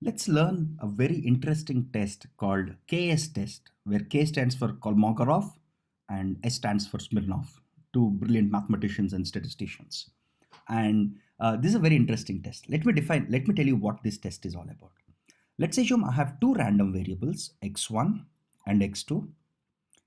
Let's learn a very interesting test called KS test, where K stands for Kolmogorov and S stands for Smirnov, two brilliant mathematicians and statisticians. And this is a very interesting test. Let me tell you what this test is all about. Let's assume I have two random variables, x1 and x2.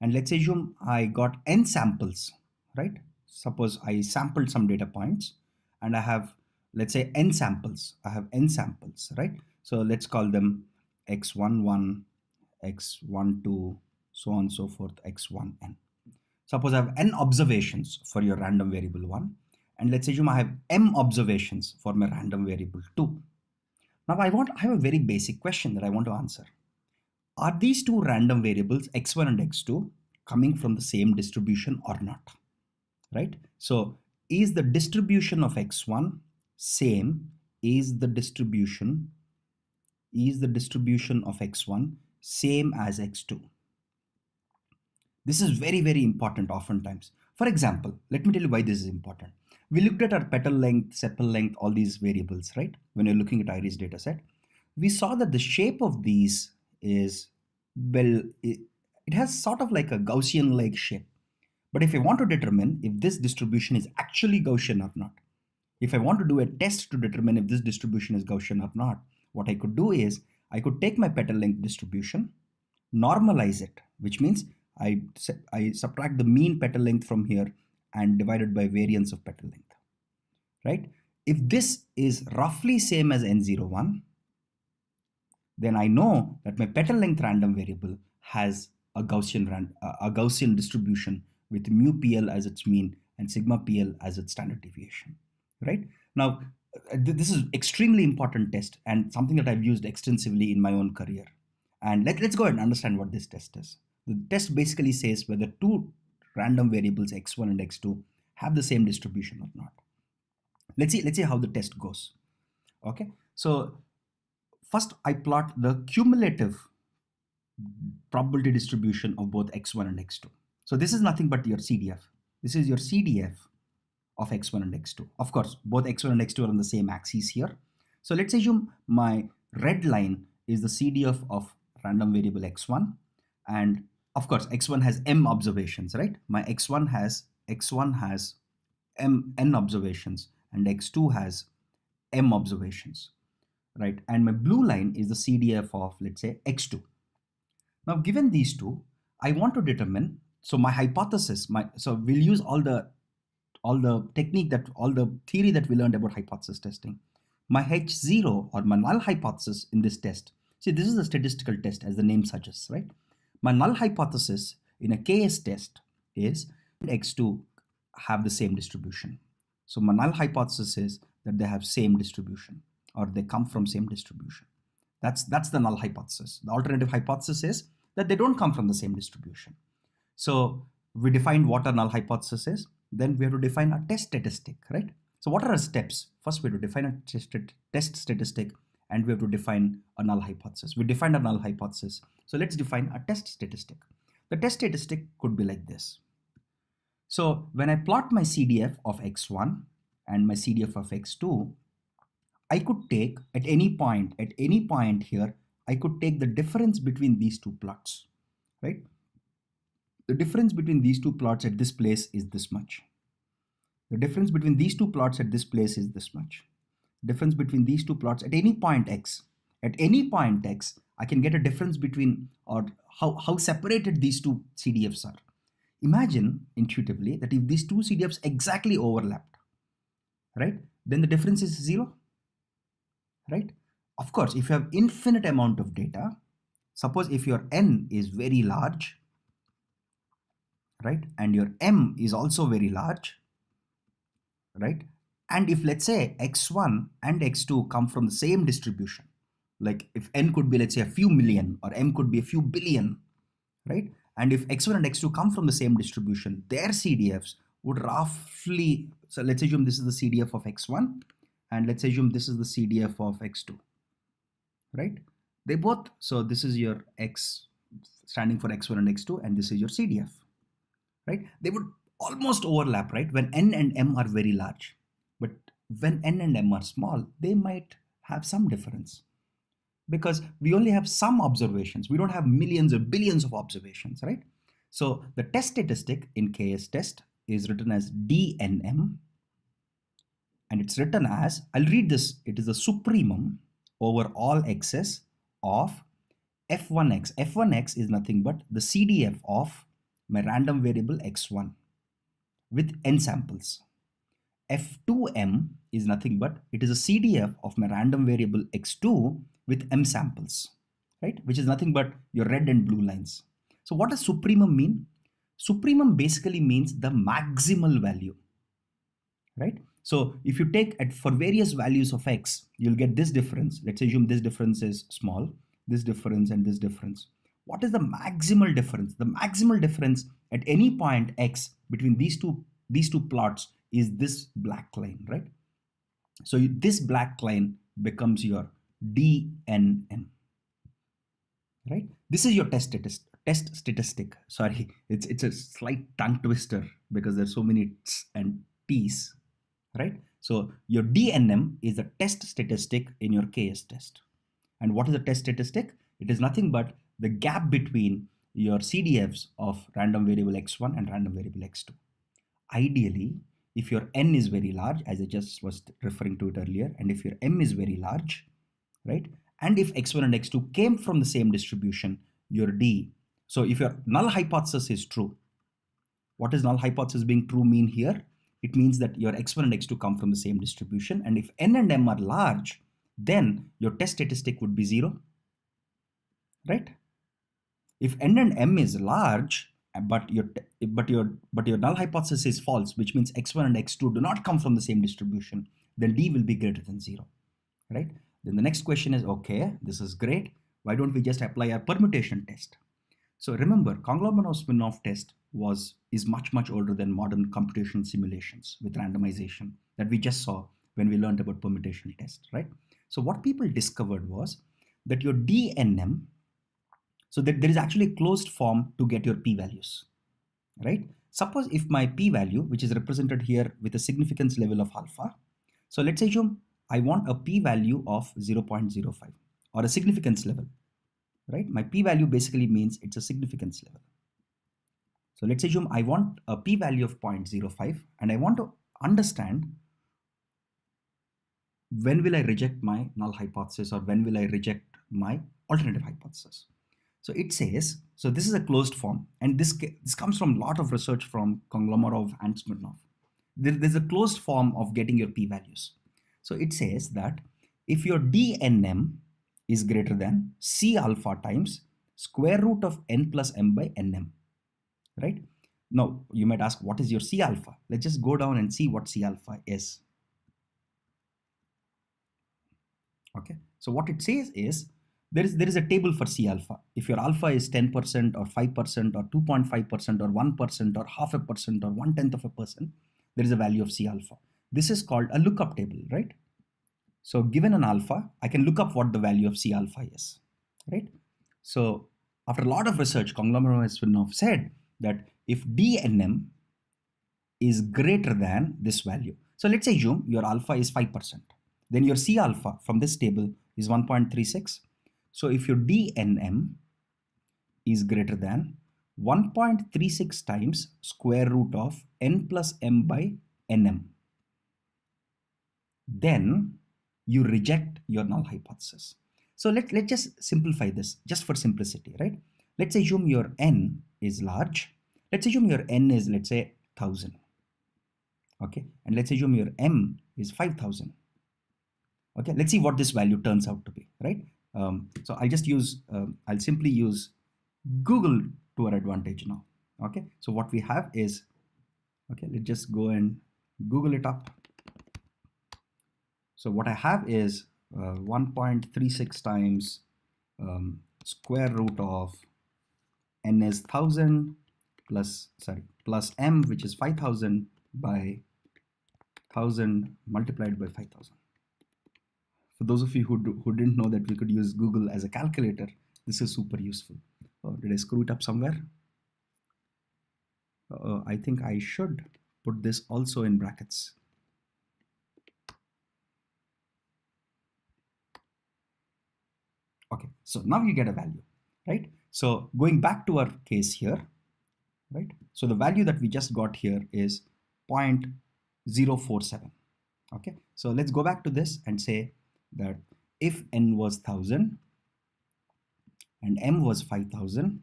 And let's assume I got n samples, right? Suppose I sampled some data points and I have, let's say, n samples. I have n samples, right? So let's call them x11, x12, so on and so forth, x1n. Suppose I have n observations for your random variable 1, and let's assume I have m observations for my random variable 2. Now I have a very basic question that I want to answer. Are these two random variables x1 and x2 coming from the same distribution or not? Right? So is the distribution of x1 same? Is the distribution of x1 same as x2? This is very, very important oftentimes. For example, let me tell you why this is important. We looked at our petal length, sepal length, all these variables, right? When you're looking at iris dataset, we saw that the shape of these is, well, it has sort of like a Gaussian-like shape. But if I want to determine if this distribution is actually Gaussian or not, if I want to do a test to determine if this distribution is Gaussian or not, what I could do is I could take my petal length distribution, normalize it, which means I subtract the mean petal length from here and divide it by variance of petal length, right? If this is roughly same as n01, then I know that my petal length random variable has a Gaussian distribution with mu PL as its mean and sigma PL as its standard deviation, right? Now, this is extremely important test and something that I've used extensively in my own career. And let's go ahead and understand what this test is. The test basically says whether two random variables x1 and x2 have the same distribution or not. Let's see how the test goes. Okay, so first I plot the cumulative probability distribution of both x1 and x2. So this is nothing but your CDF. This is your CDF of x1 and x2. Of course, both x1 and x2 are on the same axis here. So let's assume my red line is the CDF of random variable x1, and of course x1 has m observations, right? My x1 has n observations and x2 has m observations, right? And my blue line is the CDF of, let's say, x2. Now, given these two, I want to determine, so my hypothesis, so we'll use all the theory that we learned about hypothesis testing. My H0 or my null hypothesis in this test, see, this is a statistical test as the name suggests, right? My null hypothesis in a KS test is x2 have the same distribution. So my null hypothesis is that they have same distribution or they come from same distribution. That's the null hypothesis. The alternative hypothesis is that they don't come from the same distribution. So we defined what a null hypothesis is. Then we have to define a test statistic, right? So what are our steps? First, we have to define a test statistic and we have to define a null hypothesis. We defined a null hypothesis. So let's define a test statistic. The test statistic could be like this. So when I plot my CDF of x1 and my CDF of x2, I could take at any point here, I could take the difference between these two plots, right? The difference between these two plots at this place is this much. The difference between these two plots at this place is this much. Difference between these two plots at any point x. At any point x, I can get a difference between, or how separated these two CDFs are. Imagine intuitively that if these two CDFs exactly overlapped, right, then the difference is 0, right? Of course, if you have infinite amount of data, suppose if your n is very large, right, and your m is also very large, right, and if let's say x1 and x2 come from the same distribution, like if n could be, let's say, a few million or m could be a few billion, right, and if x1 and x2 come from the same distribution, their CDFs would roughly, so let's assume this is the CDF of x1 and let's assume this is the CDF of x2, right? They both, so this is your x standing for x1 and x2 and this is your CDF, right? They would almost overlap, right, when n and m are very large. But when n and m are small, they might have some difference, because we only have some observations. We don't have millions or billions of observations, right? So the test statistic in KS test is written as DNM, and it's written as, I'll read this, it is the supremum over all x's of f1x. F1x is nothing but the CDF of my random variable x1 with n samples. F2m is nothing but it is a CDF of my random variable x2 with m samples, right? Which is nothing but your red and blue lines. So what does supremum mean? Supremum basically means the maximal value, right? So if you take at for various values of x, you'll get this difference. Let's assume this difference is small, this difference and this difference. What is the maximal difference? The maximal difference at any point x between these two plots is this black line, right? So this black line becomes your DNM, right? This is your test statistic. Sorry, it's a slight tongue twister because there's so many t's and t's, right? So your DNM is the test statistic in your KS test. And what is the test statistic? It is nothing but the gap between your CDFs of random variable x1 and random variable x2. Ideally, if your n is very large, as I just was referring to it earlier, and if your m is very large, right? And if x1 and x2 came from the same distribution, your D. So if your null hypothesis is true, what is null hypothesis being true mean here? It means that your x1 and x2 come from the same distribution. And if n and m are large, then your test statistic would be 0, right? If n and m is large, but your null hypothesis is false, which means x1 and x2 do not come from the same distribution, then D will be greater than 0, right? Then the next question is, okay, this is great. Why don't we just apply our permutation test? So remember, Kolmogorov-Smirnov test is much older than modern computational simulations with randomization that we just saw when we learned about permutation test, right? So what people discovered was that your DNM, so that there is actually a closed form to get your p-values, right? Suppose if my p-value, which is represented here with a significance level of alpha, so let's assume I want a p-value of 0.05 or a significance level, right? My p-value basically means it's a significance level. So let's assume I want a p-value of 0.05 and I want to understand when will I reject my null hypothesis or when will I reject my alternative hypothesis. So it says, so this is a closed form, and this comes from a lot of research from Kolmogorov and Smirnov. There's a closed form of getting your p-values. So it says that if your DNM is greater than C alpha times square root of n plus m by nm, right? Now you might ask, what is your C alpha? Let's just go down and see what C alpha is. Okay, so what it says is there is a table for C alpha. If your alpha is 10% or 5% or 2.5% or 1% or 0.5% or 0.1%, there is a value of C alpha. This is called a lookup table, right? So given an alpha, I can look up what the value of C alpha is, right? So after a lot of research, Kolmogorov said that if DNM is greater than this value, so let's assume your alpha is 5%, then your C alpha from this table is 1.36. So if your DNM is greater than 1.36 times square root of n plus m by nm, then you reject your null hypothesis. So let's just simplify this just for simplicity, right? Let's assume your n is large. Let's assume your n is, let's say, 1000. Okay, and let's assume your m is 5000. Okay, let's see what this value turns out to be, right? So I'll simply use Google to our advantage now. Okay, so what we have is, okay, let's just go and Google it up. So what I have is 1.36 times square root of n is 1000 plus m, which is 5000 by 1000 multiplied by 5000. For those of you who didn't know that we could use Google as a calculator, this is super useful. Oh, did I screw it up somewhere? I think I should put this also in brackets. Okay, so now you get a value, right? So going back to our case here, right? So the value that we just got here is 0.047. Okay, so let's go back to this and say that if n was 1000 and m was 5000,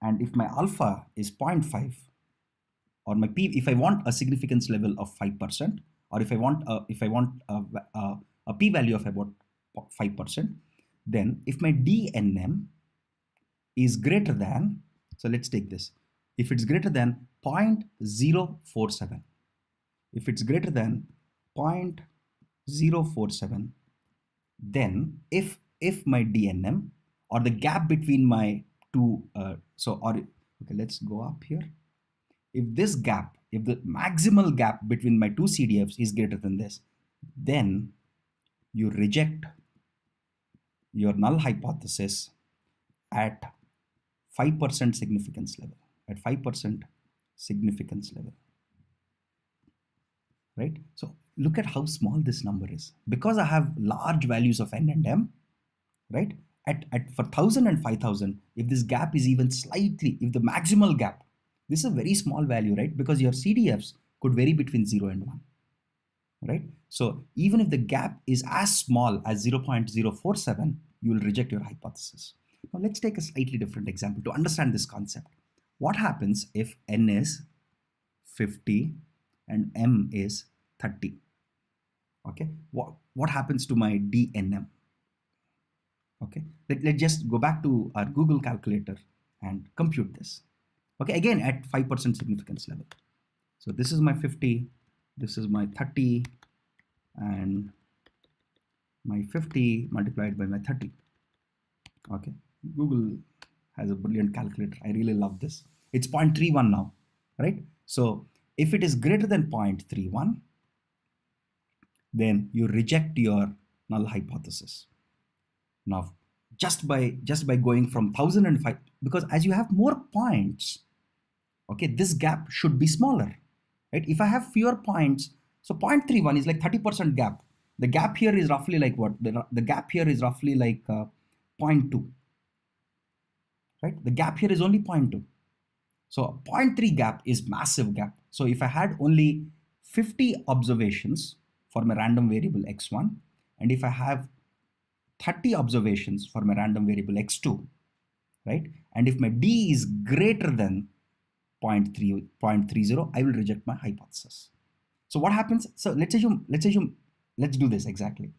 and if my alpha is 0.5, or my p, if I want a significance level of 5%, or if I want a p value of about 5%, then if my dnm is greater than, so let's take this, if it's greater than 0.047, if it's greater than 0.047, then if my dnm, or the gap between my two okay, let's go up here. If this gap, if the maximal gap between my two CDFs is greater than this, then you reject your null hypothesis at 5% significance level, at 5% significance level, right? So look at how small this number is. Because I have large values of n and m, right? For 1000 and 5000, if this gap is even slightly, if the maximal gap, this is a very small value, right? Because your CDFs could vary between 0 and 1, right? So even if the gap is as small as 0.047, you will reject your hypothesis. Now let's take a slightly different example to understand this concept. What happens if n is 50 and m is 30? Okay, what happens to my dnm? Okay, let's just go back to our Google calculator and compute this. Okay, again at 5% significance level. So this is my 50, this is my 30, and my 50 multiplied by my 30. Okay, Google has a brilliant calculator. I really love this. It's 0.31 now, right? So if it is greater than 0.31, then you reject your null hypothesis. Now, just by going from 1005, because as you have more points, okay, this gap should be smaller, right? If I have fewer points, so 0.31 is like 30% gap. The gap here is roughly like what? The gap here is roughly like 0.2, right? The gap here is only 0.2. So 0.3 gap is massive gap. So if I had only 50 observations for my random variable x1, and if I have 30 observations for my random variable x2, right? And if my d is greater than 0.30, I will reject my hypothesis. So what happens? So let's do this exactly.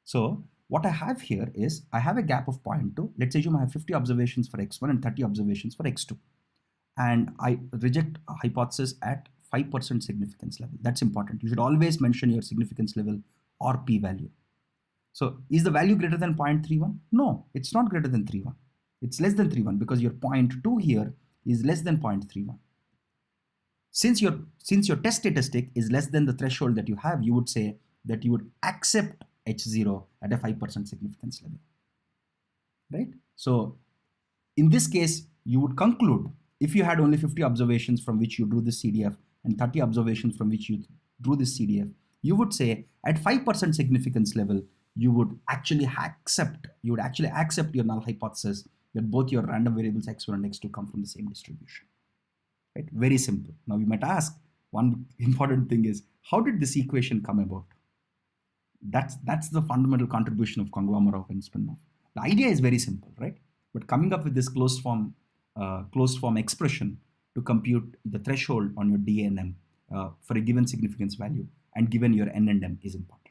So what I have here is I have a gap of 0.2. Let's assume I have 50 observations for x1 and 30 observations for x2. And I reject a hypothesis at 5% significance level. That's important. You should always mention your significance level or p-value. So is the value greater than 0.31? No, it's not greater than 31. It's less than 31 because your 0.2 here is less than 0.31. Since your test statistic is less than the threshold that you have, you would say that you would accept H0 at a 5% significance level, right? So in this case, you would conclude, if you had only 50 observations from which you drew this CDF and 30 observations from which you drew this CDF, you would say at 5% significance level, you would actually accept your null hypothesis that both your random variables x1 and x2 come from the same distribution. Right? Very simple. Now you might ask, one important thing is, how did this equation come about? That's the fundamental contribution of Kongomarov and Spinov. The idea is very simple, right? But coming up with this closed form expression to compute the threshold on your DNM for a given significance value and given your n and m is important.